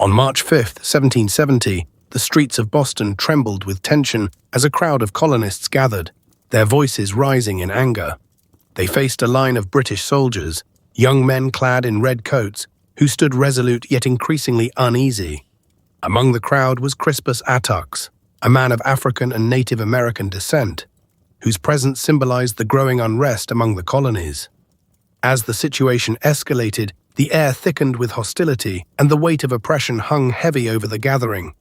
On March 5, 1770, the streets of Boston trembled with tension as a crowd of colonists gathered, their voices rising in anger. They faced a line of British soldiers, young men clad in red coats, who stood resolute yet increasingly uneasy. Among the crowd was Crispus Attucks, a man of African and Native American descent, whose presence symbolized the growing unrest among the colonies. As the situation escalated, the air thickened with hostility, and the weight of oppression hung heavy over the gathering.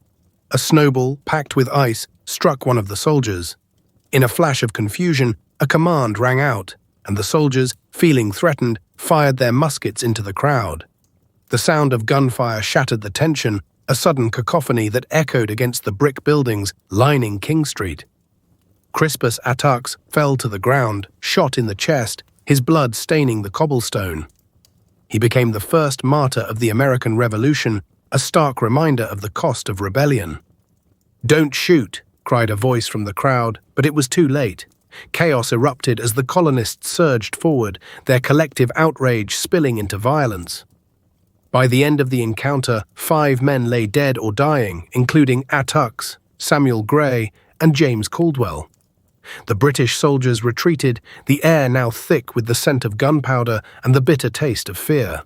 A snowball, packed with ice, struck one of the soldiers. In a flash of confusion, a command rang out, and the soldiers, feeling threatened, fired their muskets into the crowd. The sound of gunfire shattered the tension, a sudden cacophony that echoed against the brick buildings lining King Street. Crispus Attucks fell to the ground, shot in the chest, his blood staining the cobblestone. He became the first martyr of the American Revolution, a stark reminder of the cost of rebellion. "Don't shoot," cried a voice from the crowd, but it was too late. Chaos erupted as the colonists surged forward, their collective outrage spilling into violence. By the end of the encounter, 5 men lay dead or dying, including Attucks, Samuel Gray, and James Caldwell. The British soldiers retreated, the air now thick with the scent of gunpowder and the bitter taste of fear.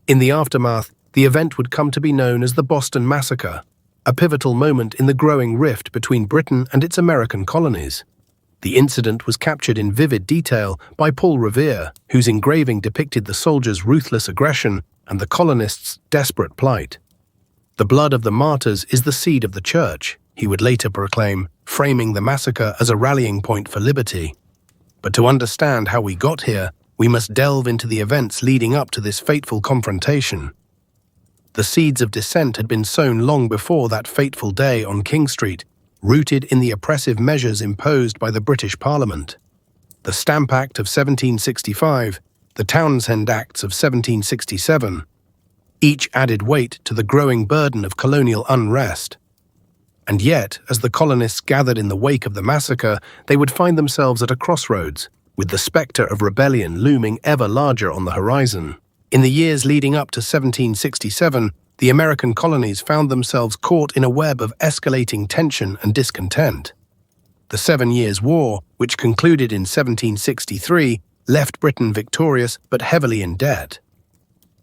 In the aftermath, the event would come to be known as the Boston Massacre, a pivotal moment in the growing rift between Britain and its American colonies. The incident was captured in vivid detail by Paul Revere, whose engraving depicted the soldiers' ruthless aggression and the colonists' desperate plight. "The blood of the martyrs is the seed of the church," he would later proclaim, framing the massacre as a rallying point for liberty. But to understand how we got here, we must delve into the events leading up to this fateful confrontation. The seeds of dissent had been sown long before that fateful day on King Street, rooted in the oppressive measures imposed by the British Parliament. The Stamp Act of 1765, the Townshend Acts of 1767, each added weight to the growing burden of colonial unrest. And yet, as the colonists gathered in the wake of the massacre, they would find themselves at a crossroads, with the spectre of rebellion looming ever larger on the horizon. In the years leading up to 1767, the American colonies found themselves caught in a web of escalating tension and discontent. The 7 Years' War, which concluded in 1763, left Britain victorious but heavily in debt.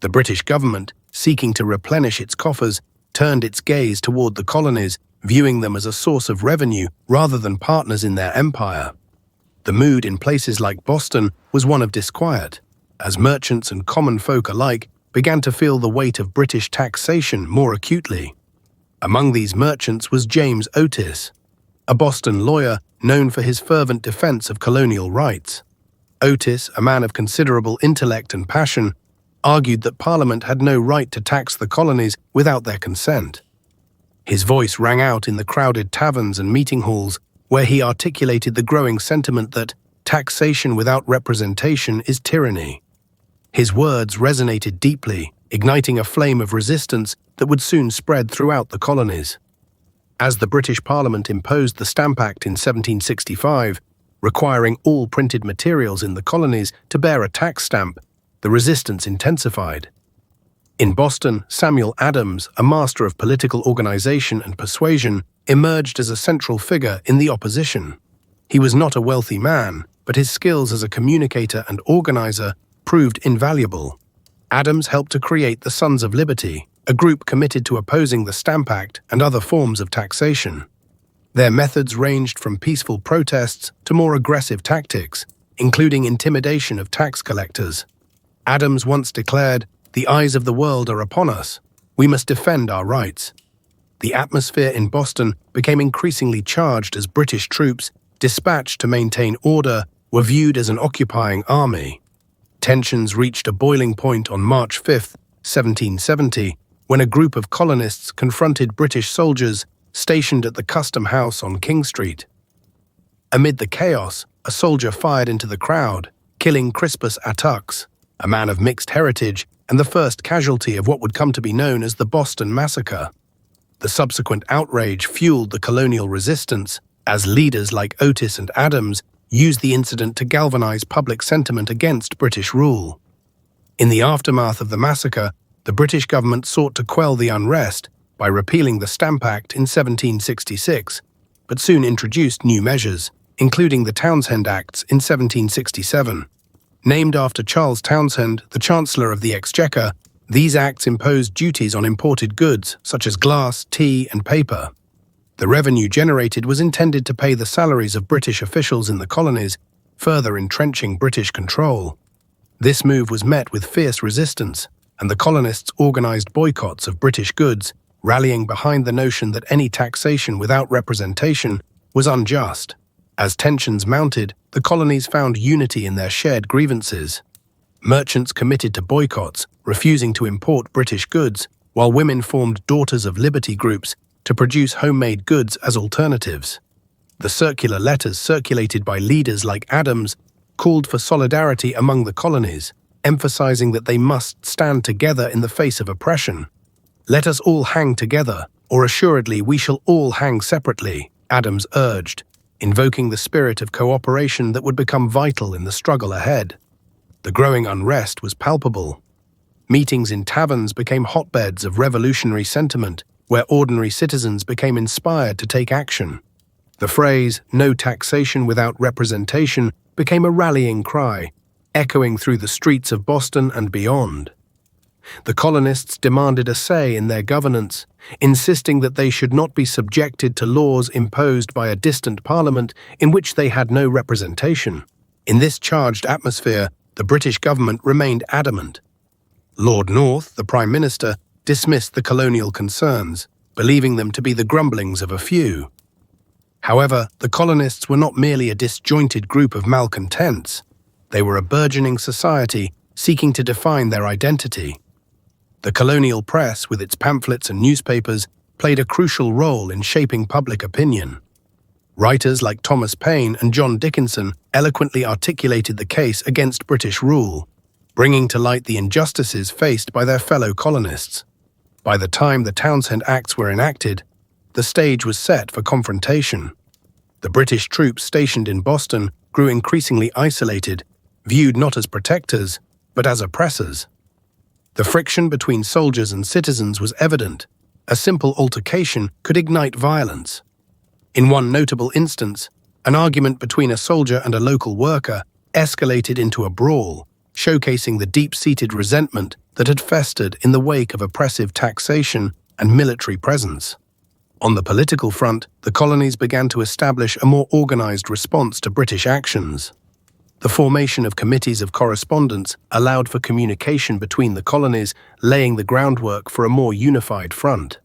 The British government, seeking to replenish its coffers, turned its gaze toward the colonies, viewing them as a source of revenue rather than partners in their empire. The mood in places like Boston was one of disquiet, as merchants and common folk alike began to feel the weight of British taxation more acutely. Among these merchants was James Otis, a Boston lawyer known for his fervent defense of colonial rights. Otis, a man of considerable intellect and passion, argued that Parliament had no right to tax the colonies without their consent. His voice rang out in the crowded taverns and meeting halls, where he articulated the growing sentiment that taxation without representation is tyranny. His words resonated deeply, igniting a flame of resistance that would soon spread throughout the colonies. As the British Parliament imposed the Stamp Act in 1765, requiring all printed materials in the colonies to bear a tax stamp, the resistance intensified. In Boston, Samuel Adams, a master of political organization and persuasion, emerged as a central figure in the opposition. He was not a wealthy man, but his skills as a communicator and organizer proved invaluable. Adams helped to create the Sons of Liberty, a group committed to opposing the Stamp Act and other forms of taxation. Their methods ranged from peaceful protests to more aggressive tactics, including intimidation of tax collectors. Adams once declared, "The eyes of the world are upon us. We must defend our rights." The atmosphere in Boston became increasingly charged as British troops, dispatched to maintain order, were viewed as an occupying army. Tensions reached a boiling point on March 5, 1770, when a group of colonists confronted British soldiers stationed at the Custom House on King Street. Amid the chaos, a soldier fired into the crowd, killing Crispus Attucks, a man of mixed heritage and the first casualty of what would come to be known as the Boston Massacre. The subsequent outrage fueled the colonial resistance, as leaders like Otis and Adams used the incident to galvanize public sentiment against British rule. In the aftermath of the massacre, the British government sought to quell the unrest, by repealing the Stamp Act in 1766, but soon introduced new measures, including the Townshend Acts in 1767. Named after Charles Townshend, the Chancellor of the Exchequer, these acts imposed duties on imported goods such as glass, tea, and paper. The revenue generated was intended to pay the salaries of British officials in the colonies, further entrenching British control. This move was met with fierce resistance, and the colonists organized boycotts of British goods, rallying behind the notion that any taxation without representation was unjust. As tensions mounted, the colonies found unity in their shared grievances. Merchants committed to boycotts, refusing to import British goods, while women formed Daughters of Liberty groups to produce homemade goods as alternatives. The circular letters circulated by leaders like Adams called for solidarity among the colonies, emphasizing that they must stand together in the face of oppression. "Let us all hang together, or assuredly we shall all hang separately," Adams urged, invoking the spirit of cooperation that would become vital in the struggle ahead. The growing unrest was palpable. Meetings in taverns became hotbeds of revolutionary sentiment, where ordinary citizens became inspired to take action. The phrase, "no taxation without representation," became a rallying cry, echoing through the streets of Boston and beyond. The colonists demanded a say in their governance, insisting that they should not be subjected to laws imposed by a distant parliament in which they had no representation. In this charged atmosphere, the British government remained adamant. Lord North, the Prime Minister, dismissed the colonial concerns, believing them to be the grumblings of a few. However, the colonists were not merely a disjointed group of malcontents. They were a burgeoning society seeking to define their identity. The colonial press, with its pamphlets and newspapers, played a crucial role in shaping public opinion. Writers like Thomas Paine and John Dickinson eloquently articulated the case against British rule, bringing to light the injustices faced by their fellow colonists. By the time the Townshend Acts were enacted, the stage was set for confrontation. The British troops stationed in Boston grew increasingly isolated, viewed not as protectors, but as oppressors. The friction between soldiers and citizens was evident. A simple altercation could ignite violence. In one notable instance, an argument between a soldier and a local worker escalated into a brawl, showcasing the deep-seated resentment that had festered in the wake of oppressive taxation and military presence. On the political front, the colonies began to establish a more organized response to British actions. The formation of committees of correspondence allowed for communication between the colonies, laying the groundwork for a more unified front.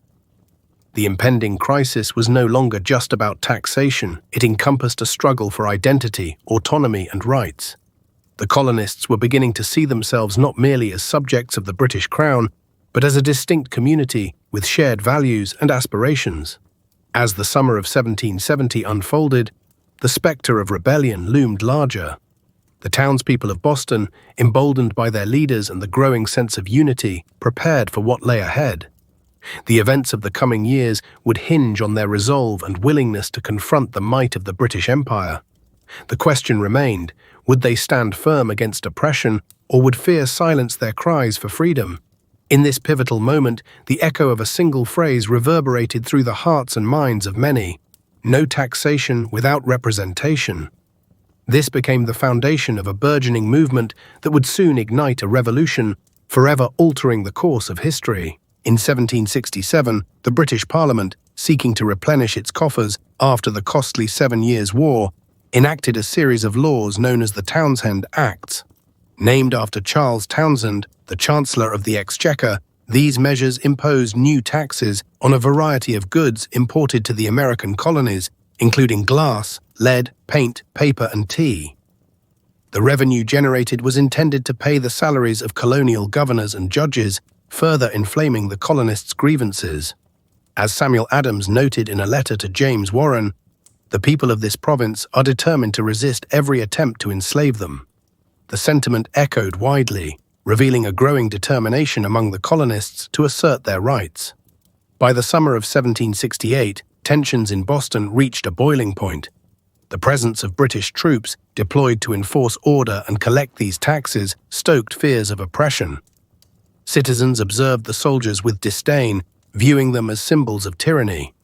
The impending crisis was no longer just about taxation. It encompassed a struggle for identity, autonomy, and rights. The colonists were beginning to see themselves not merely as subjects of the British Crown, but as a distinct community with shared values and aspirations. As the summer of 1770 unfolded, the spectre of rebellion loomed larger. The townspeople of Boston, emboldened by their leaders and the growing sense of unity, prepared for what lay ahead. The events of the coming years would hinge on their resolve and willingness to confront the might of the British Empire. The question remained, would they stand firm against oppression, or would fear silence their cries for freedom? In this pivotal moment, the echo of a single phrase reverberated through the hearts and minds of many: no taxation without representation. This became the foundation of a burgeoning movement that would soon ignite a revolution, forever altering the course of history. In 1767, the British Parliament, seeking to replenish its coffers after the costly 7 Years' War, enacted a series of laws known as the Townshend Acts. Named after Charles Townshend, the Chancellor of the Exchequer, these measures imposed new taxes on a variety of goods imported to the American colonies, including glass, lead, paint, paper, and tea. The revenue generated was intended to pay the salaries of colonial governors and judges, further inflaming the colonists' grievances. As Samuel Adams noted in a letter to James Warren, the people of this province are determined to resist every attempt to enslave them. The sentiment echoed widely, revealing a growing determination among the colonists to assert their rights. By the summer of 1768, tensions in Boston reached a boiling point. The presence of British troops deployed to enforce order and collect these taxes stoked fears of oppression. Citizens observed the soldiers with disdain, viewing them as symbols of tyranny.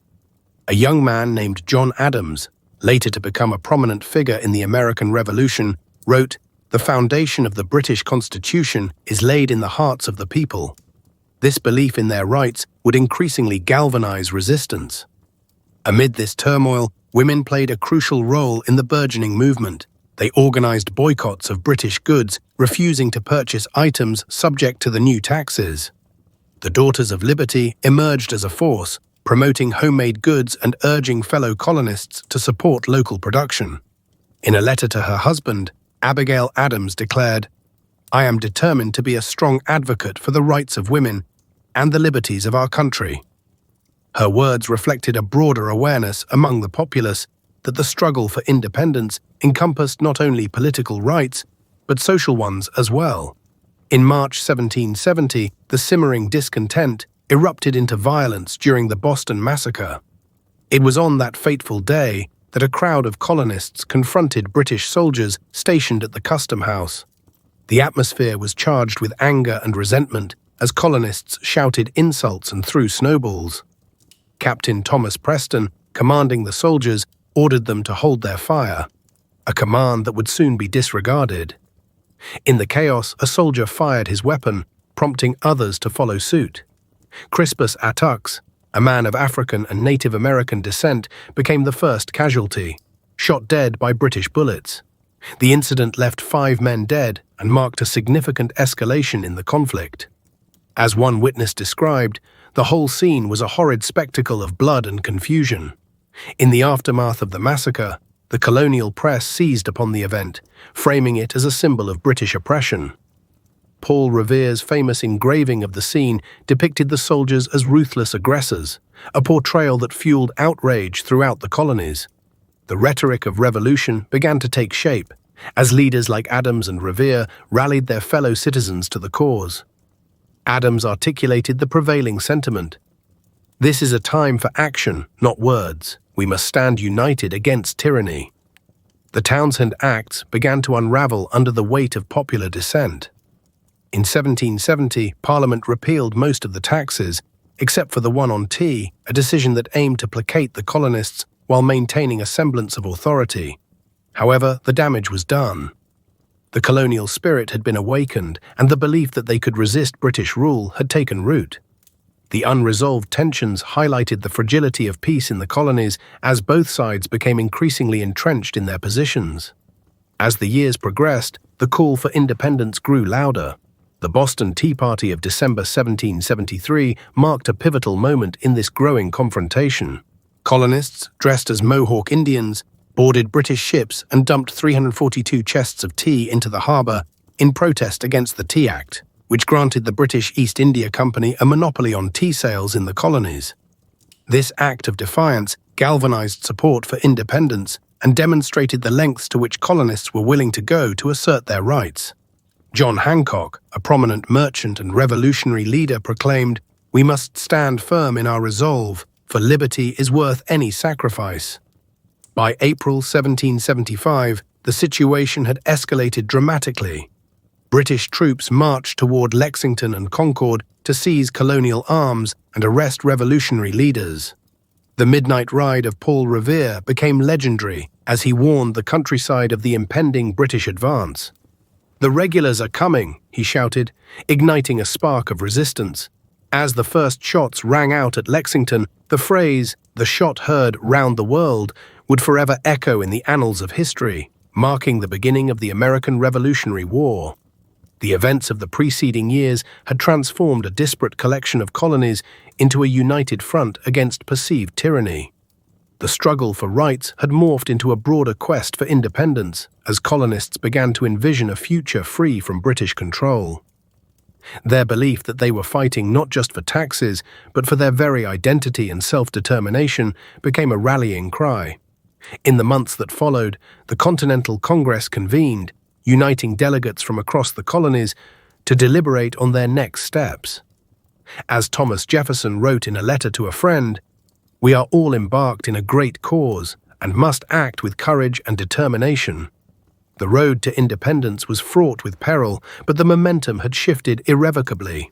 A young man named John Adams, later to become a prominent figure in the American Revolution, wrote, "The foundation of the British Constitution is laid in the hearts of the people." This belief in their rights would increasingly galvanize resistance. Amid this turmoil, women played a crucial role in the burgeoning movement. They organized boycotts of British goods, refusing to purchase items subject to the new taxes. The Daughters of Liberty emerged as a force, promoting homemade goods and urging fellow colonists to support local production. In a letter to her husband, Abigail Adams declared, "I am determined to be a strong advocate for the rights of women and the liberties of our country." Her words reflected a broader awareness among the populace that the struggle for independence encompassed not only political rights, but social ones as well. In March 1770, the simmering discontent erupted into violence during the Boston Massacre. It was on that fateful day that a crowd of colonists confronted British soldiers stationed at the custom house. The atmosphere was charged with anger and resentment as colonists shouted insults and threw snowballs. Captain Thomas Preston, commanding the soldiers, ordered them to hold their fire, a command that would soon be disregarded. In the chaos, a soldier fired his weapon, prompting others to follow suit. Crispus Attucks, a man of African and Native American descent, became the first casualty, shot dead by British bullets. The incident left 5 men dead and marked a significant escalation in the conflict. As one witness described, the whole scene was a horrid spectacle of blood and confusion. In the aftermath of the massacre, the colonial press seized upon the event, framing it as a symbol of British oppression. Paul Revere's famous engraving of the scene depicted the soldiers as ruthless aggressors, a portrayal that fueled outrage throughout the colonies. The rhetoric of revolution began to take shape, as leaders like Adams and Revere rallied their fellow citizens to the cause. Adams articulated the prevailing sentiment. "This is a time for action, not words. We must stand united against tyranny." The Townshend Acts began to unravel under the weight of popular dissent. In 1770, Parliament repealed most of the taxes, except for the one on tea, a decision that aimed to placate the colonists while maintaining a semblance of authority. However, the damage was done. The colonial spirit had been awakened, and the belief that they could resist British rule had taken root. The unresolved tensions highlighted the fragility of peace in the colonies as both sides became increasingly entrenched in their positions. As the years progressed, the call for independence grew louder. The Boston Tea Party of December 1773 marked a pivotal moment in this growing confrontation. Colonists, dressed as Mohawk Indians, boarded British ships and dumped 342 chests of tea into the harbor in protest against the Tea Act, which granted the British East India Company a monopoly on tea sales in the colonies. This act of defiance galvanized support for independence and demonstrated the lengths to which colonists were willing to go to assert their rights. John Hancock, a prominent merchant and revolutionary leader, proclaimed, "We must stand firm in our resolve, for liberty is worth any sacrifice." By April 1775, the situation had escalated dramatically. British troops marched toward Lexington and Concord to seize colonial arms and arrest revolutionary leaders. The midnight ride of Paul Revere became legendary as he warned the countryside of the impending British advance. "The regulars are coming," he shouted, igniting a spark of resistance. As the first shots rang out at Lexington, the phrase, "the shot heard round the world," would forever echo in the annals of history, marking the beginning of the American Revolutionary War. The events of the preceding years had transformed a disparate collection of colonies into a united front against perceived tyranny. The struggle for rights had morphed into a broader quest for independence as colonists began to envision a future free from British control. Their belief that they were fighting not just for taxes, but for their very identity and self-determination became a rallying cry. In the months that followed, the Continental Congress convened, uniting delegates from across the colonies to deliberate on their next steps. As Thomas Jefferson wrote in a letter to a friend, "We are all embarked in a great cause and must act with courage and determination." The road to independence was fraught with peril, but the momentum had shifted irrevocably.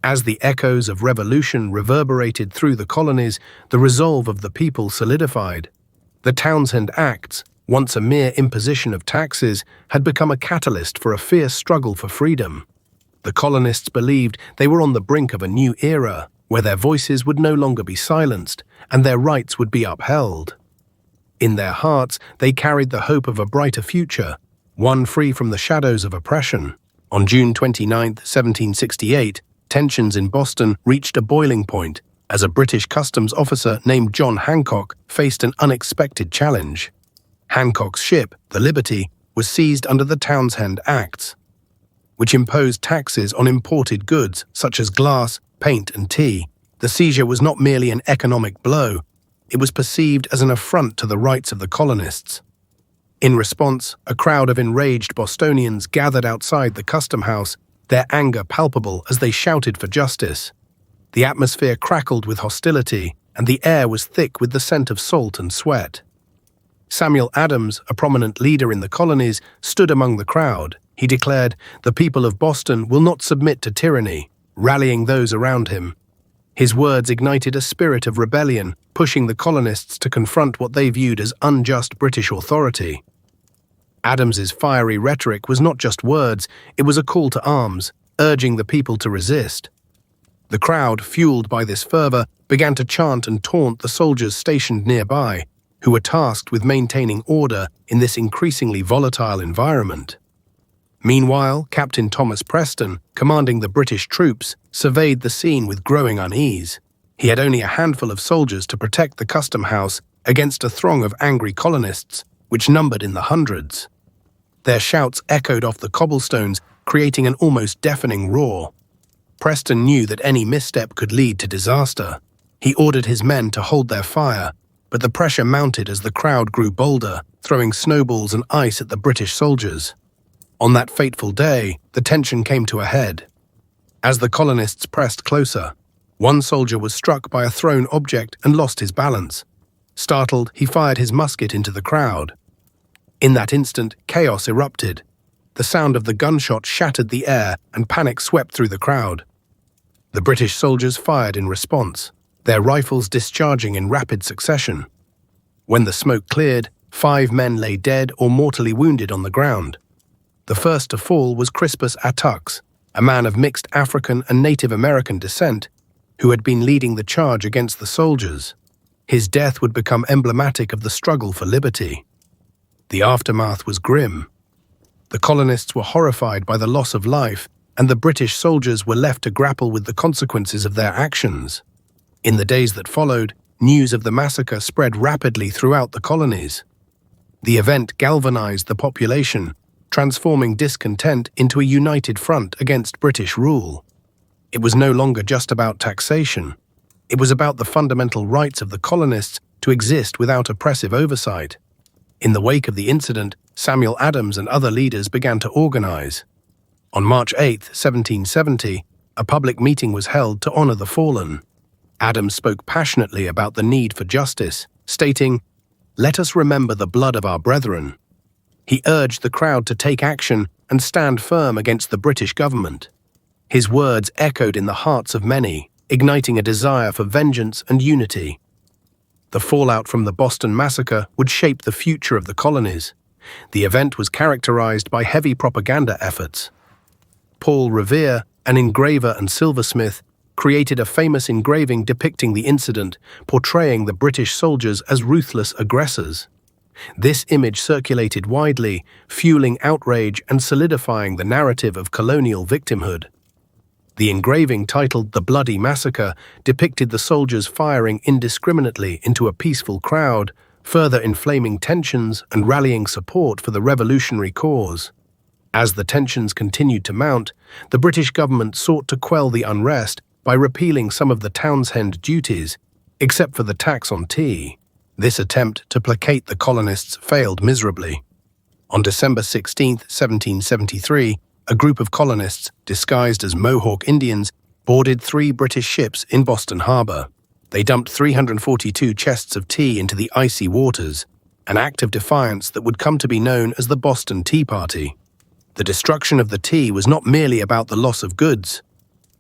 As the echoes of revolution reverberated through the colonies, the resolve of the people solidified. The Townshend Acts, once a mere imposition of taxes, had become a catalyst for a fierce struggle for freedom. The colonists believed they were on the brink of a new era, where their voices would no longer be silenced and their rights would be upheld. In their hearts, they carried the hope of a brighter future, one free from the shadows of oppression. On June 29, 1768, tensions in Boston reached a boiling point as a British customs officer named John Hancock faced an unexpected challenge. Hancock's ship, the Liberty, was seized under the Townshend Acts, which imposed taxes on imported goods such as glass, paint, and tea. The seizure was not merely an economic blow, it was perceived as an affront to the rights of the colonists. In response, a crowd of enraged Bostonians gathered outside the custom house, their anger palpable as they shouted for justice. The atmosphere crackled with hostility, and the air was thick with the scent of salt and sweat. Samuel Adams, a prominent leader in the colonies, stood among the crowd. He declared, "The people of Boston will not submit to tyranny," rallying those around him. His words ignited a spirit of rebellion, pushing the colonists to confront what they viewed as unjust British authority. Adams's fiery rhetoric was not just words, it was a call to arms, urging the people to resist. The crowd, fueled by this fervor, began to chant and taunt the soldiers stationed nearby, who were tasked with maintaining order in this increasingly volatile environment. Meanwhile, Captain Thomas Preston, commanding the British troops, surveyed the scene with growing unease. He had only a handful of soldiers to protect the custom house against a throng of angry colonists, which numbered in the hundreds. Their shouts echoed off the cobblestones, creating an almost deafening roar. Preston knew that any misstep could lead to disaster. He ordered his men to hold their fire, but the pressure mounted as the crowd grew bolder, throwing snowballs and ice at the British soldiers. On that fateful day, the tension came to a head. As the colonists pressed closer, one soldier was struck by a thrown object and lost his balance. Startled, he fired his musket into the crowd. In that instant, chaos erupted. The sound of the gunshot shattered the air and panic swept through the crowd. The British soldiers fired in response, their rifles discharging in rapid succession. When the smoke cleared, 5 men lay dead or mortally wounded on the ground. The first to fall was Crispus Attucks, a man of mixed African and Native American descent, who had been leading the charge against the soldiers. His death would become emblematic of the struggle for liberty. The aftermath was grim. The colonists were horrified by the loss of life, and the British soldiers were left to grapple with the consequences of their actions. In the days that followed, news of the massacre spread rapidly throughout the colonies. The event galvanized the population, transforming discontent into a united front against British rule. It was no longer just about taxation. It was about the fundamental rights of the colonists to exist without oppressive oversight. In the wake of the incident, Samuel Adams and other leaders began to organize. On March 8, 1770, a public meeting was held to honor the fallen. Adams spoke passionately about the need for justice, stating, "Let us remember the blood of our brethren." He urged the crowd to take action and stand firm against the British government. His words echoed in the hearts of many, igniting a desire for vengeance and unity. The fallout from the Boston Massacre would shape the future of the colonies. The event was characterized by heavy propaganda efforts. Paul Revere, an engraver and silversmith, created a famous engraving depicting the incident, portraying the British soldiers as ruthless aggressors. This image circulated widely, fueling outrage and solidifying the narrative of colonial victimhood. The engraving, titled "The Bloody Massacre," depicted the soldiers firing indiscriminately into a peaceful crowd, further inflaming tensions and rallying support for the revolutionary cause. As the tensions continued to mount, the British government sought to quell the unrest by repealing some of the Townshend duties, except for the tax on tea. This attempt to placate the colonists failed miserably. On December 16, 1773, a group of colonists, disguised as Mohawk Indians, boarded 3 British ships in Boston Harbor. They dumped 342 chests of tea into the icy waters, an act of defiance that would come to be known as the Boston Tea Party. The destruction of the tea was not merely about the loss of goods.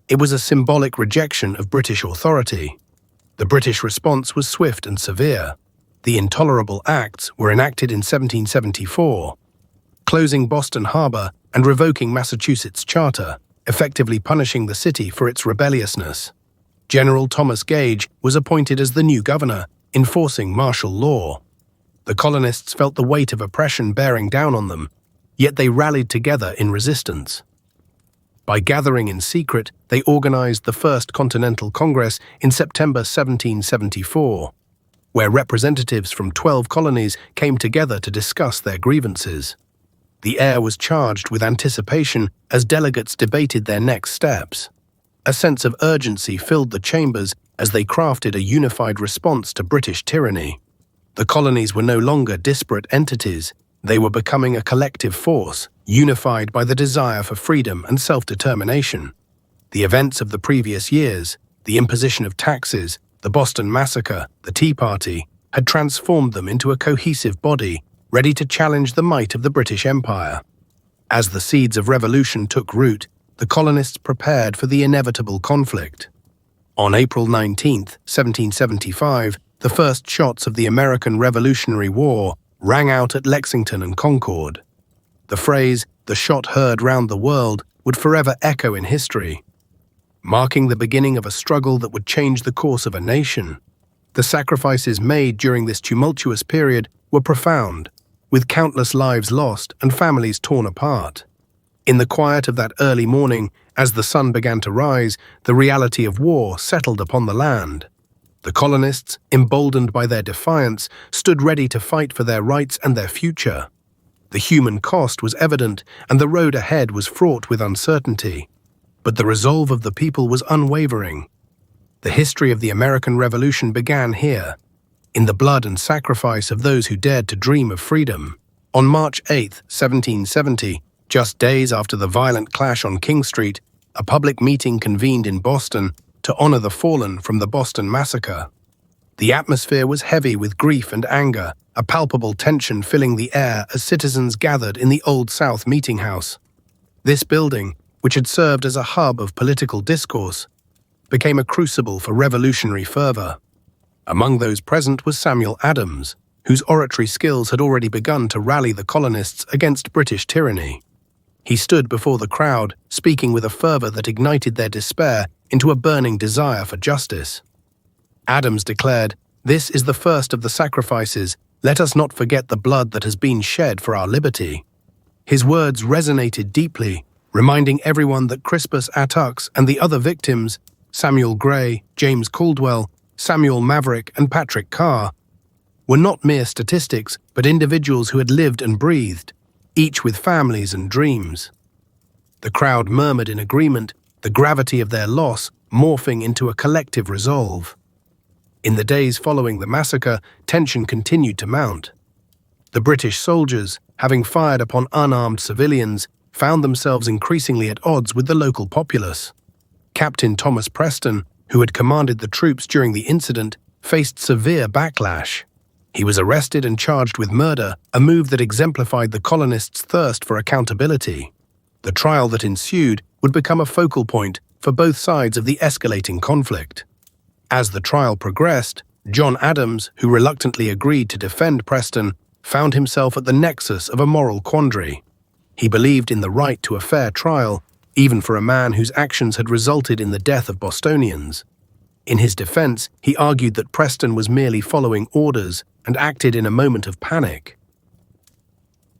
It was a symbolic rejection of British authority. The British response was swift and severe. The Intolerable Acts were enacted in 1774, closing Boston Harbor and revoking Massachusetts' charter, effectively punishing the city for its rebelliousness. General Thomas Gage was appointed as the new governor, enforcing martial law. The colonists felt the weight of oppression bearing down on them, yet they rallied together in resistance. By gathering in secret, they organized the First Continental Congress in September 1774, where representatives from 12 colonies came together to discuss their grievances. The air was charged with anticipation as delegates debated their next steps. A sense of urgency filled the chambers as they crafted a unified response to British tyranny. The colonies were no longer disparate entities. They were becoming a collective force, unified by the desire for freedom and self-determination. The events of the previous years, the imposition of taxes, the Boston Massacre, the Tea Party, had transformed them into a cohesive body, ready to challenge the might of the British Empire. As the seeds of revolution took root, the colonists prepared for the inevitable conflict. On April 19, 1775, the first shots of the American Revolutionary War rang out at Lexington and Concord. The phrase, "the shot heard round the world," would forever echo in history, marking the beginning of a struggle that would change the course of a nation. The sacrifices made during this tumultuous period were profound, with countless lives lost and families torn apart. In the quiet of that early morning, as the sun began to rise, the reality of war settled upon the land. The colonists, emboldened by their defiance, stood ready to fight for their rights and their future. The human cost was evident, and the road ahead was fraught with uncertainty. But the resolve of the people was unwavering. The history of the American Revolution began here, in the blood and sacrifice of those who dared to dream of freedom. On March 8, 1770, just days after the violent clash on King Street, a public meeting convened in Boston to honor the fallen from the Boston Massacre. The atmosphere was heavy with grief and anger, a palpable tension filling the air as citizens gathered in the Old South Meeting House. This building, which had served as a hub of political discourse, became a crucible for revolutionary fervor. Among those present was Samuel Adams, whose oratory skills had already begun to rally the colonists against British tyranny. He stood before the crowd, speaking with a fervor that ignited their despair into a burning desire for justice. Adams declared, "This is the first of the sacrifices. Let us not forget the blood that has been shed for our liberty." His words resonated deeply, reminding everyone that Crispus Attucks and the other victims, Samuel Gray, James Caldwell, Samuel Maverick, and Patrick Carr, were not mere statistics, but individuals who had lived and breathed, each with families and dreams. The crowd murmured in agreement, the gravity of their loss morphing into a collective resolve. In the days following the massacre, tension continued to mount. The British soldiers, having fired upon unarmed civilians, found themselves increasingly at odds with the local populace. Captain Thomas Preston, who had commanded the troops during the incident, faced severe backlash. He was arrested and charged with murder, a move that exemplified the colonists' thirst for accountability. The trial that ensued would become a focal point for both sides of the escalating conflict. As the trial progressed, John Adams, who reluctantly agreed to defend Preston, found himself at the nexus of a moral quandary. He believed in the right to a fair trial, even for a man whose actions had resulted in the death of Bostonians. In his defense, he argued that Preston was merely following orders and acted in a moment of panic.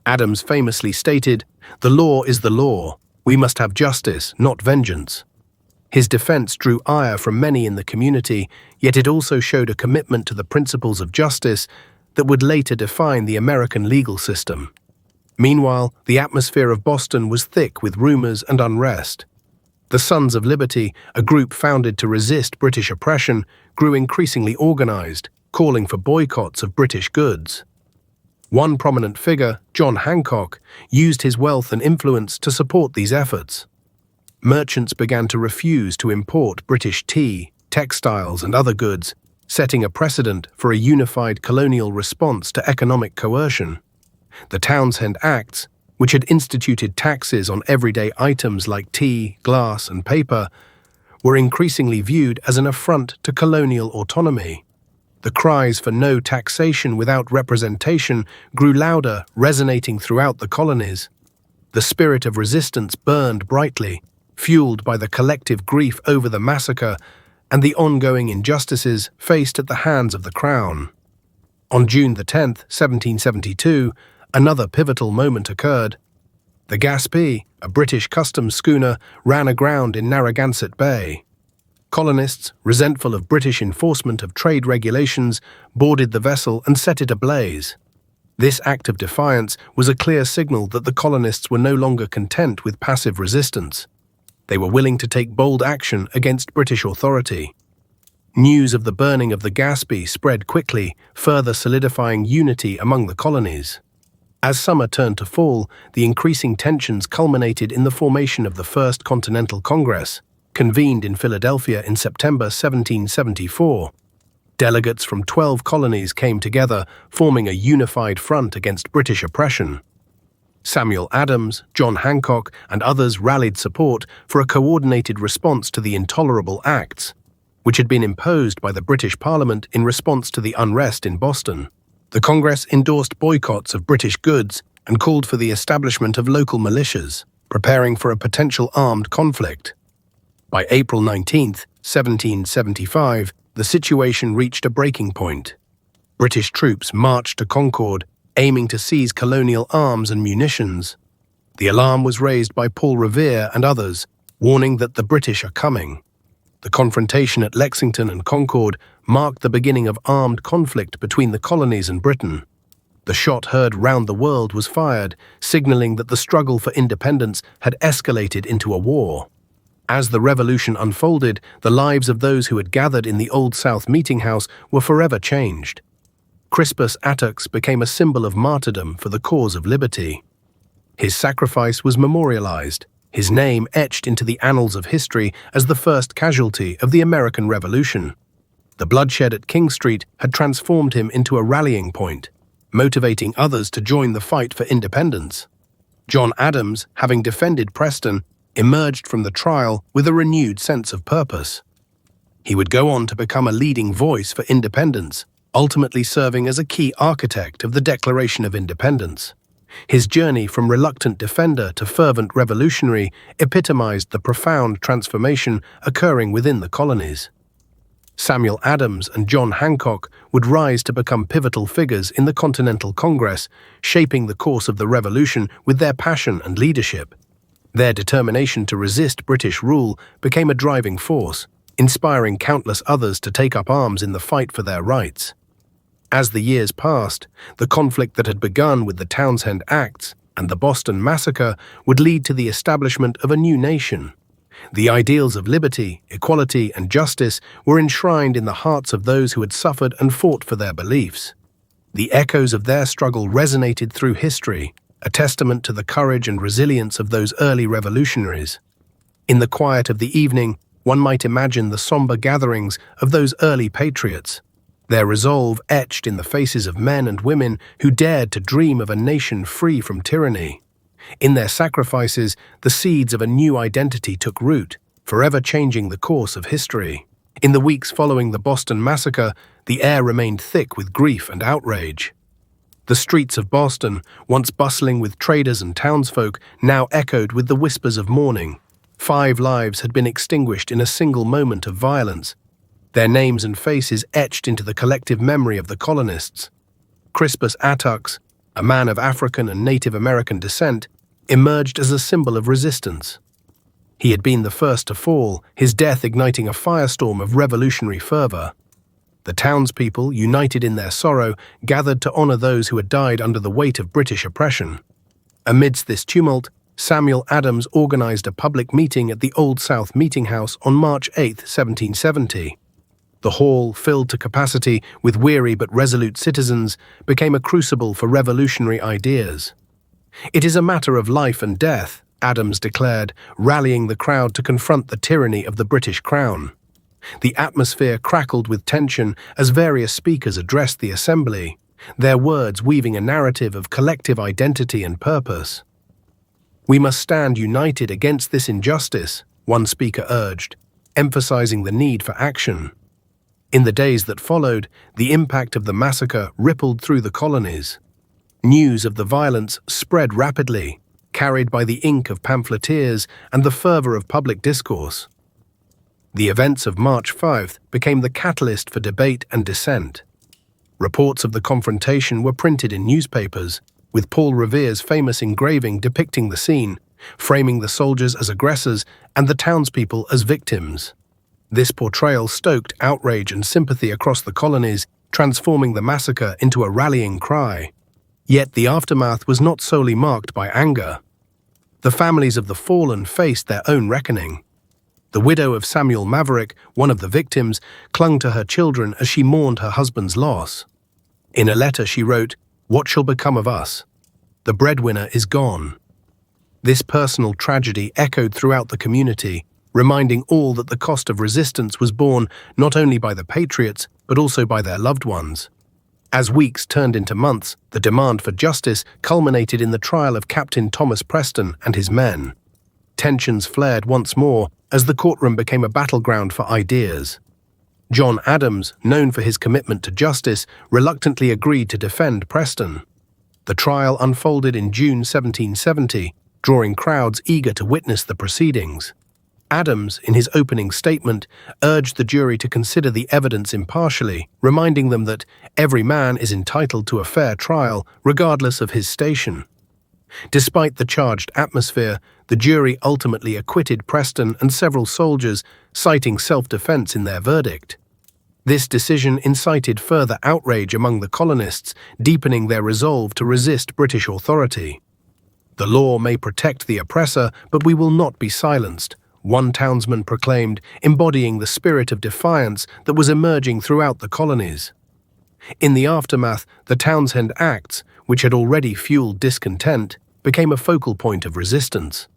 Adams famously stated, "The law is the law. We must have justice, not vengeance." His defense drew ire from many in the community, yet it also showed a commitment to the principles of justice that would later define the American legal system. Meanwhile, the atmosphere of Boston was thick with rumors and unrest. The Sons of Liberty, a group founded to resist British oppression, grew increasingly organized, calling for boycotts of British goods. One prominent figure, John Hancock, used his wealth and influence to support these efforts. Merchants began to refuse to import British tea, textiles, and other goods, setting a precedent for a unified colonial response to economic coercion. The Townshend Acts, which had instituted taxes on everyday items like tea, glass, and paper, were increasingly viewed as an affront to colonial autonomy. The cries for no taxation without representation grew louder, resonating throughout the colonies. The spirit of resistance burned brightly, fueled by the collective grief over the massacre and the ongoing injustices faced at the hands of the Crown. On June the 10th, 1772, another pivotal moment occurred. The Gaspee, a British customs schooner, ran aground in Narragansett Bay. Colonists, resentful of British enforcement of trade regulations, boarded the vessel and set it ablaze. This act of defiance was a clear signal that the colonists were no longer content with passive resistance. They were willing to take bold action against British authority. News of the burning of the Gaspee spread quickly, further solidifying unity among the colonies. As summer turned to fall, the increasing tensions culminated in the formation of the First Continental Congress, convened in Philadelphia in September 1774. Delegates from 12 colonies came together, forming a unified front against British oppression. Samuel Adams, John Hancock, and others rallied support for a coordinated response to the intolerable acts, which had been imposed by the British Parliament in response to the unrest in Boston. The Congress endorsed boycotts of British goods and called for the establishment of local militias, preparing for a potential armed conflict. By April 19, 1775, the situation reached a breaking point. British troops marched to Concord, aiming to seize colonial arms and munitions. The alarm was raised by Paul Revere and others, warning that the British are coming. The confrontation at Lexington and Concord marked the beginning of armed conflict between the colonies and Britain. The shot heard round the world was fired, signaling that the struggle for independence had escalated into a war. As the revolution unfolded, the lives of those who had gathered in the Old South Meeting House were forever changed. Crispus Attucks became a symbol of martyrdom for the cause of liberty. His sacrifice was memorialized, his name etched into the annals of history as the first casualty of the American Revolution. The bloodshed at King Street had transformed him into a rallying point, motivating others to join the fight for independence. John Adams, having defended Preston, emerged from the trial with a renewed sense of purpose. He would go on to become a leading voice for independence, ultimately serving as a key architect of the Declaration of Independence. His journey from reluctant defender to fervent revolutionary epitomized the profound transformation occurring within the colonies. Samuel Adams and John Hancock would rise to become pivotal figures in the Continental Congress, shaping the course of the revolution with their passion and leadership. Their determination to resist British rule became a driving force, inspiring countless others to take up arms in the fight for their rights. As the years passed, the conflict that had begun with the Townshend Acts and the Boston Massacre would lead to the establishment of a new nation. The ideals of liberty, equality, and justice were enshrined in the hearts of those who had suffered and fought for their beliefs. The echoes of their struggle resonated through history, a testament to the courage and resilience of those early revolutionaries. In the quiet of the evening, one might imagine the somber gatherings of those early patriots, their resolve etched in the faces of men and women who dared to dream of a nation free from tyranny. In their sacrifices, the seeds of a new identity took root, forever changing the course of history. In the weeks following the Boston Massacre, the air remained thick with grief and outrage. The streets of Boston, once bustling with traders and townsfolk, now echoed with the whispers of mourning. 5 lives had been extinguished in a single moment of violence, their names and faces etched into the collective memory of the colonists. Crispus Attucks, a man of African and Native American descent, emerged as a symbol of resistance. He had been the first to fall, his death igniting a firestorm of revolutionary fervor. The townspeople, united in their sorrow, gathered to honor those who had died under the weight of British oppression. Amidst this tumult, Samuel Adams organized a public meeting at the Old South Meeting House on March 8, 1770. The hall, filled to capacity with weary but resolute citizens, became a crucible for revolutionary ideas. "It is a matter of life and death," Adams declared, rallying the crowd to confront the tyranny of the British Crown. The atmosphere crackled with tension as various speakers addressed the assembly, their words weaving a narrative of collective identity and purpose. "We must stand united against this injustice," one speaker urged. emphasizing the need for action. In the days that followed, the impact of the massacre rippled through the colonies. News of the violence spread rapidly, carried by the ink of pamphleteers and the fervor of public discourse. The events of March 5 became the catalyst for debate and dissent. Reports of the confrontation were printed in newspapers, with Paul Revere's famous engraving depicting the scene, framing the soldiers as aggressors and the townspeople as victims. This portrayal stoked outrage and sympathy across the colonies, transforming the massacre into a rallying cry. Yet the aftermath was not solely marked by anger. The families of the fallen faced their own reckoning. The widow of Samuel Maverick, one of the victims, clung to her children as she mourned her husband's loss. In a letter she wrote, "What shall become of us? The breadwinner is gone." This personal tragedy echoed throughout the community, reminding all that the cost of resistance was borne not only by the patriots, but also by their loved ones. As weeks turned into months, the demand for justice culminated in the trial of Captain Thomas Preston and his men. Tensions flared once more as the courtroom became a battleground for ideas. John Adams, known for his commitment to justice, reluctantly agreed to defend Preston. The trial unfolded in June 1770, drawing crowds eager to witness the proceedings. Adams, in his opening statement, urged the jury to consider the evidence impartially, reminding them that every man is entitled to a fair trial, regardless of his station. Despite the charged atmosphere, the jury ultimately acquitted Preston and several soldiers, citing self-defense in their verdict. This decision incited further outrage among the colonists, deepening their resolve to resist British authority. "The law may protect the oppressor, but we will not be silenced," one townsman proclaimed, embodying the spirit of defiance that was emerging throughout the colonies. In the aftermath, the Townshend Acts, which had already fueled discontent, became a focal point of resistance.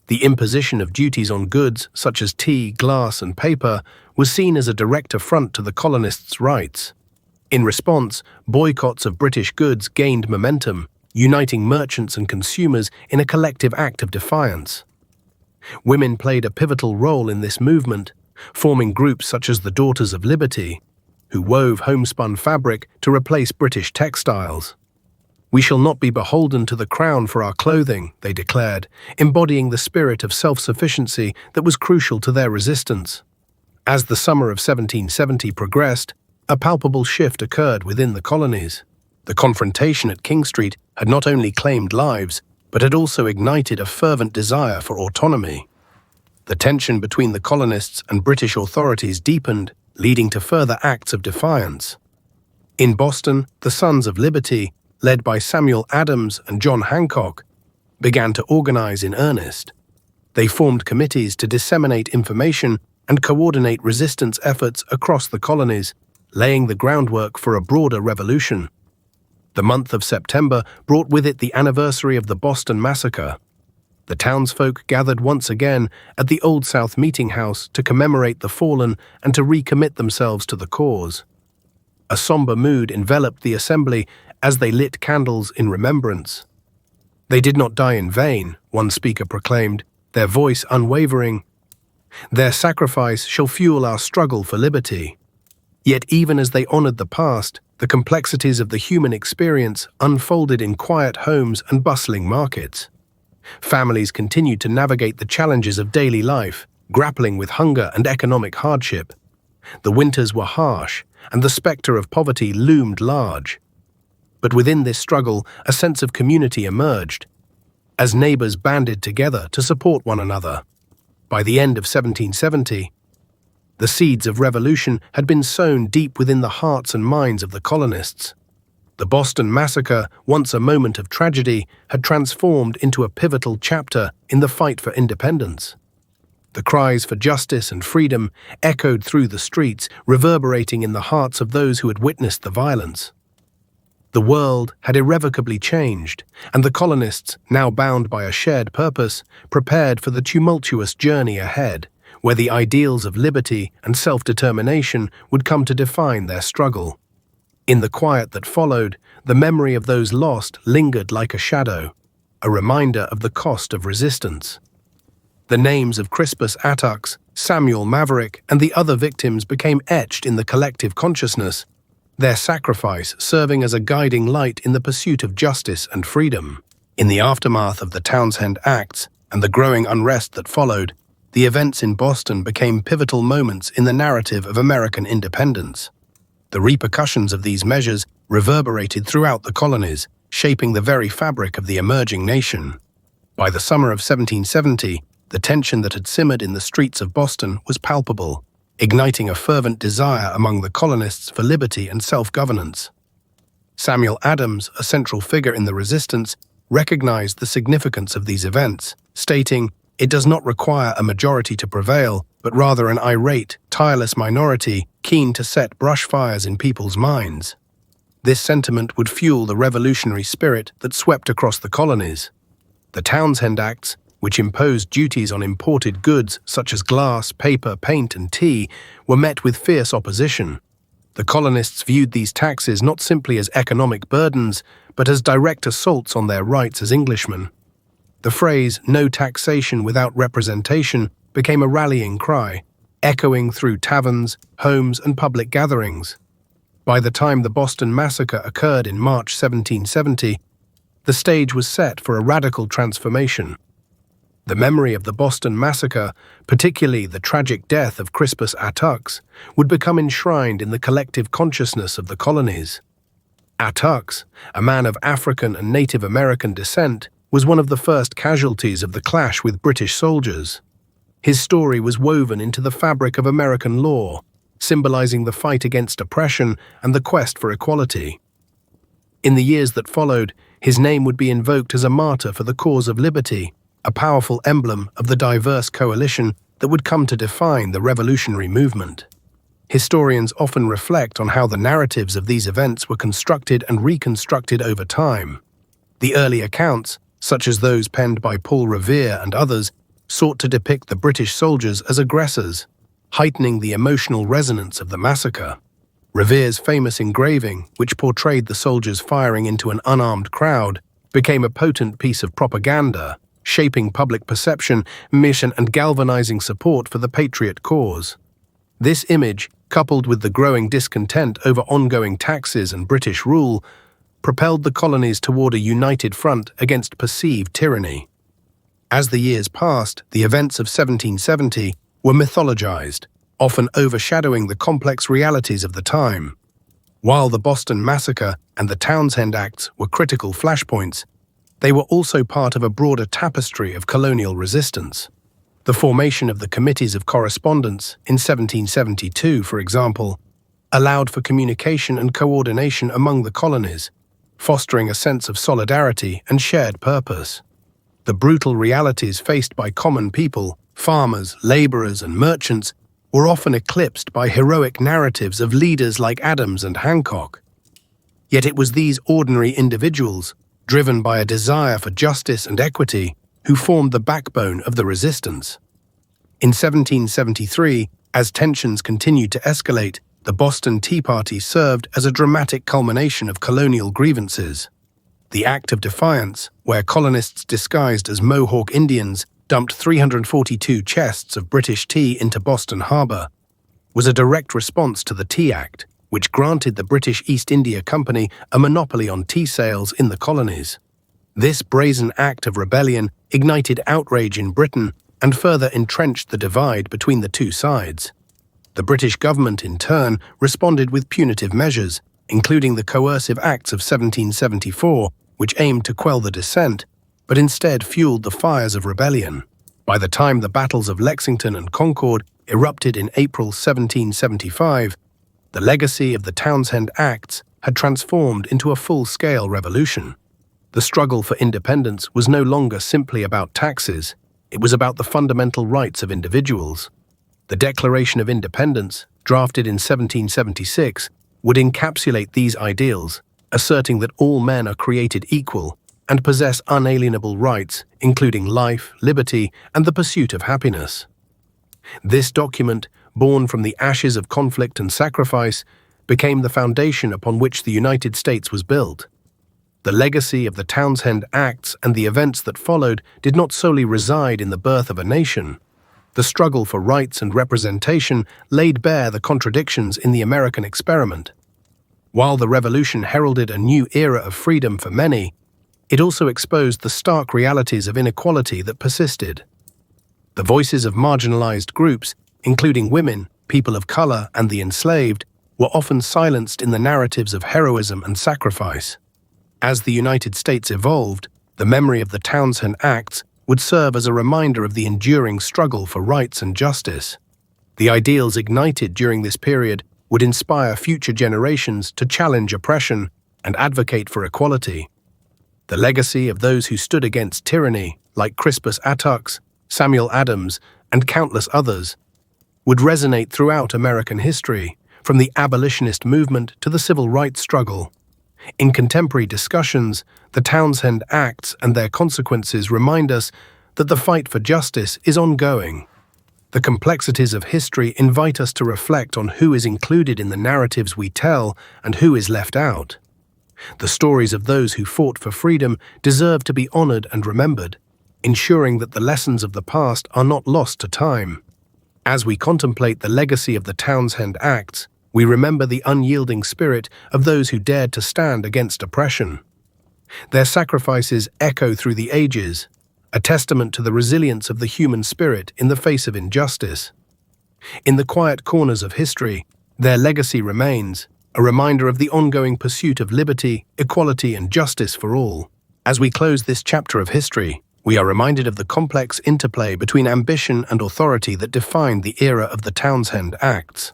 The imposition of duties on goods such as tea, glass, and paper was seen as a direct affront to the colonists' rights. In response, boycotts of British goods gained momentum, uniting merchants and consumers in a collective act of defiance. Women played a pivotal role in this movement, forming groups such as the Daughters of Liberty, who wove homespun fabric to replace British textiles. "We shall not be beholden to the crown for our clothing," they declared, embodying the spirit of self-sufficiency that was crucial to their resistance. As the summer of 1770 progressed, a palpable shift occurred within the colonies. The confrontation at King Street had not only claimed lives, but had also ignited a fervent desire for autonomy. The tension between the colonists and British authorities deepened, leading to further acts of defiance. In Boston, the Sons of Liberty, led by Samuel Adams and John Hancock, began to organize in earnest. They formed committees to disseminate information and coordinate resistance efforts across the colonies, laying the groundwork for a broader revolution. The month of September brought with it the anniversary of the Boston Massacre. The townsfolk gathered once again at the Old South Meeting House to commemorate the fallen and to recommit themselves to the cause. A somber mood enveloped the assembly as they lit candles in remembrance. "They did not die in vain," one speaker proclaimed, their voice unwavering. "Their sacrifice shall fuel our struggle for liberty." Yet even as they honored the past, the complexities of the human experience unfolded in quiet homes and bustling markets. Families continued to navigate the challenges of daily life, grappling with hunger and economic hardship. The winters were harsh, and the specter of poverty loomed large. But within this struggle, a sense of community emerged, as neighbors banded together to support one another. By the end of 1770, the seeds of revolution had been sown deep within the hearts and minds of the colonists. The Boston Massacre, once a moment of tragedy, had transformed into a pivotal chapter in the fight for independence. The cries for justice and freedom echoed through the streets, reverberating in the hearts of those who had witnessed the violence. The world had irrevocably changed, and the colonists, now bound by a shared purpose, prepared for the tumultuous journey ahead, where the ideals of liberty and self-determination would come to define their struggle. In the quiet that followed, the memory of those lost lingered like a shadow, a reminder of the cost of resistance. The names of Crispus Attucks, Samuel Maverick, and the other victims became etched in the collective consciousness, their sacrifice serving as a guiding light in the pursuit of justice and freedom. In the aftermath of the Townshend Acts and the growing unrest that followed, the events in Boston became pivotal moments in the narrative of American independence. The repercussions of these measures reverberated throughout the colonies, shaping the very fabric of the emerging nation. By the summer of 1770, the tension that had simmered in the streets of Boston was palpable, igniting a fervent desire among the colonists for liberty and self-governance. Samuel Adams, a central figure in the resistance, recognized the significance of these events, stating, "It does not require a majority to prevail, but rather an irate, tireless minority keen to set brush fires in people's minds." This sentiment would fuel the revolutionary spirit that swept across the colonies. The Townshend Acts, which imposed duties on imported goods such as glass, paper, paint, and tea, were met with fierce opposition. The colonists viewed these taxes not simply as economic burdens, but as direct assaults on their rights as Englishmen. The phrase, "no taxation without representation," became a rallying cry, echoing through taverns, homes, and public gatherings. By the time the Boston Massacre occurred in March 1770, the stage was set for a radical transformation. The memory of the Boston Massacre, particularly the tragic death of Crispus Attucks, would become enshrined in the collective consciousness of the colonies. Attucks, a man of African and Native American descent, was one of the first casualties of the clash with British soldiers. His story was woven into the fabric of American law, symbolizing the fight against oppression and the quest for equality. In the years that followed, his name would be invoked as a martyr for the cause of liberty, a powerful emblem of the diverse coalition that would come to define the revolutionary movement. Historians often reflect on how the narratives of these events were constructed and reconstructed over time. The early accounts, such as those penned by Paul Revere and others, sought to depict the British soldiers as aggressors, heightening the emotional resonance of the massacre. Revere's famous engraving, which portrayed the soldiers firing into an unarmed crowd, became a potent piece of propaganda, shaping public perception, mission, and galvanizing support for the patriot cause. This image, coupled with the growing discontent over ongoing taxes and British rule, propelled the colonies toward a united front against perceived tyranny. As the years passed, the events of 1770 were mythologized, often overshadowing the complex realities of the time. While the Boston Massacre and the Townshend Acts were critical flashpoints, they were also part of a broader tapestry of colonial resistance. The formation of the Committees of Correspondence in 1772, for example, allowed for communication and coordination among the colonies, fostering a sense of solidarity and shared purpose. The brutal realities faced by common people, farmers, laborers, and merchants, were often eclipsed by heroic narratives of leaders like Adams and Hancock. Yet it was these ordinary individuals, driven by a desire for justice and equity, who formed the backbone of the resistance. In 1773, as tensions continued to escalate, the Boston Tea Party served as a dramatic culmination of colonial grievances. The Act of Defiance, where colonists disguised as Mohawk Indians dumped 342 chests of British tea into Boston Harbor, was a direct response to the Tea Act, which granted the British East India Company a monopoly on tea sales in the colonies. This brazen act of rebellion ignited outrage in Britain and further entrenched the divide between the two sides. The British government, in turn, responded with punitive measures, including the Coercive Acts of 1774, which aimed to quell the dissent, but instead fueled the fires of rebellion. By the time the battles of Lexington and Concord erupted in April 1775, the legacy of the Townshend Acts had transformed into a full-scale revolution. The struggle for independence was no longer simply about taxes, it was about the fundamental rights of individuals. The Declaration of Independence, drafted in 1776, would encapsulate these ideals, asserting that all men are created equal and possess unalienable rights, including life, liberty, and the pursuit of happiness. This document, born from the ashes of conflict and sacrifice, became the foundation upon which the United States was built. The legacy of the Townshend Acts and the events that followed did not solely reside in the birth of a nation. The struggle for rights and representation laid bare the contradictions in the American experiment. While the revolution heralded a new era of freedom for many, it also exposed the stark realities of inequality that persisted. The voices of marginalized groups, including women, people of color, and the enslaved, were often silenced in the narratives of heroism and sacrifice. As the United States evolved, the memory of the Townshend Acts would serve as a reminder of the enduring struggle for rights and justice. The ideals ignited during this period would inspire future generations to challenge oppression and advocate for equality. The legacy of those who stood against tyranny, like Crispus Attucks, Samuel Adams, and countless others, would resonate throughout American history, from the abolitionist movement to the civil rights struggle. In contemporary discussions, the Townshend Acts and their consequences remind us that the fight for justice is ongoing. The complexities of history invite us to reflect on who is included in the narratives we tell and who is left out. The stories of those who fought for freedom deserve to be honored and remembered, ensuring that the lessons of the past are not lost to time. As we contemplate the legacy of the Townshend Acts, we remember the unyielding spirit of those who dared to stand against oppression. Their sacrifices echo through the ages, a testament to the resilience of the human spirit in the face of injustice. In the quiet corners of history, their legacy remains, a reminder of the ongoing pursuit of liberty, equality, and justice for all. As we close this chapter of history, we are reminded of the complex interplay between ambition and authority that defined the era of the Townshend Acts.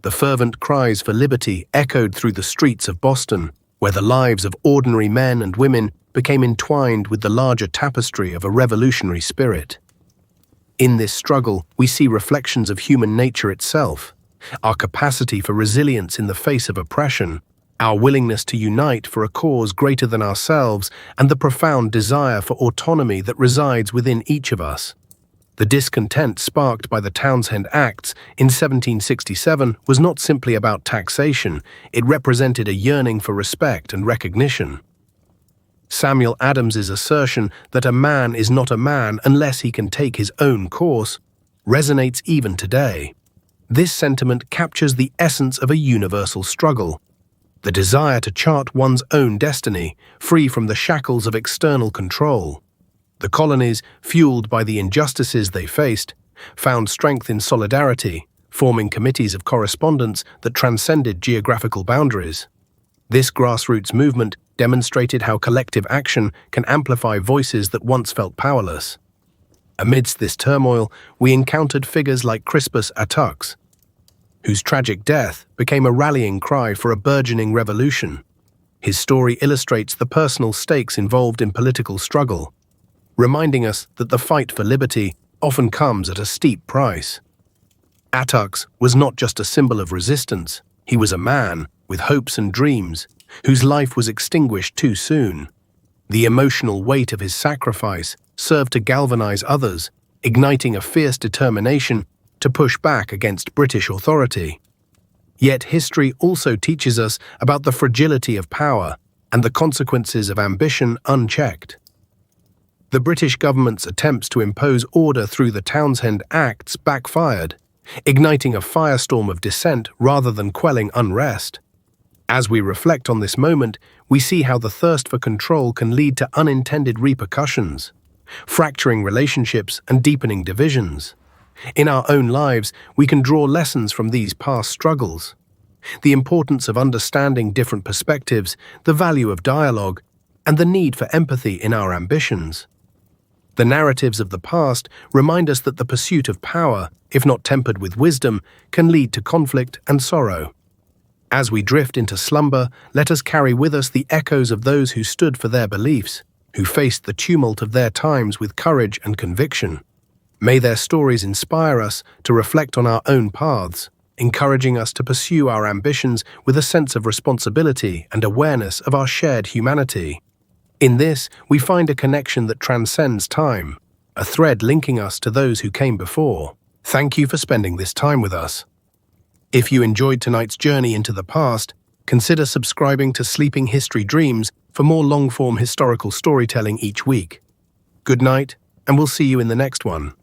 The fervent cries for liberty echoed through the streets of Boston, where the lives of ordinary men and women became entwined with the larger tapestry of a revolutionary spirit. In this struggle, we see reflections of human nature itself, our capacity for resilience in the face of oppression, our willingness to unite for a cause greater than ourselves, and the profound desire for autonomy that resides within each of us. The discontent sparked by the Townshend Acts in 1767 was not simply about taxation, it represented a yearning for respect and recognition. Samuel Adams's assertion that a man is not a man unless he can take his own course resonates even today. This sentiment captures the essence of a universal struggle, the desire to chart one's own destiny, free from the shackles of external control. The colonies, fueled by the injustices they faced, found strength in solidarity, forming committees of correspondence that transcended geographical boundaries. This grassroots movement demonstrated how collective action can amplify voices that once felt powerless. Amidst this turmoil, we encountered figures like Crispus Attucks, whose tragic death became a rallying cry for a burgeoning revolution. His story illustrates the personal stakes involved in political struggle, reminding us that the fight for liberty often comes at a steep price. Attucks was not just a symbol of resistance, he was a man with hopes and dreams, whose life was extinguished too soon. The emotional weight of his sacrifice served to galvanize others, igniting a fierce determination to push back against British authority. Yet history also teaches us about the fragility of power and the consequences of ambition unchecked. The British government's attempts to impose order through the Townshend Acts backfired, igniting a firestorm of dissent rather than quelling unrest. As we reflect on this moment, we see how the thirst for control can lead to unintended repercussions, fracturing relationships and deepening divisions. In our own lives, we can draw lessons from these past struggles. The importance of understanding different perspectives, the value of dialogue, and the need for empathy in our ambitions. The narratives of the past remind us that the pursuit of power, if not tempered with wisdom, can lead to conflict and sorrow. As we drift into slumber, let us carry with us the echoes of those who stood for their beliefs, who faced the tumult of their times with courage and conviction. May their stories inspire us to reflect on our own paths, encouraging us to pursue our ambitions with a sense of responsibility and awareness of our shared humanity. In this, we find a connection that transcends time, a thread linking us to those who came before. Thank you for spending this time with us. If you enjoyed tonight's journey into the past, consider subscribing to Sleeping History Dreams for more long-form historical storytelling each week. Good night, and we'll see you in the next one.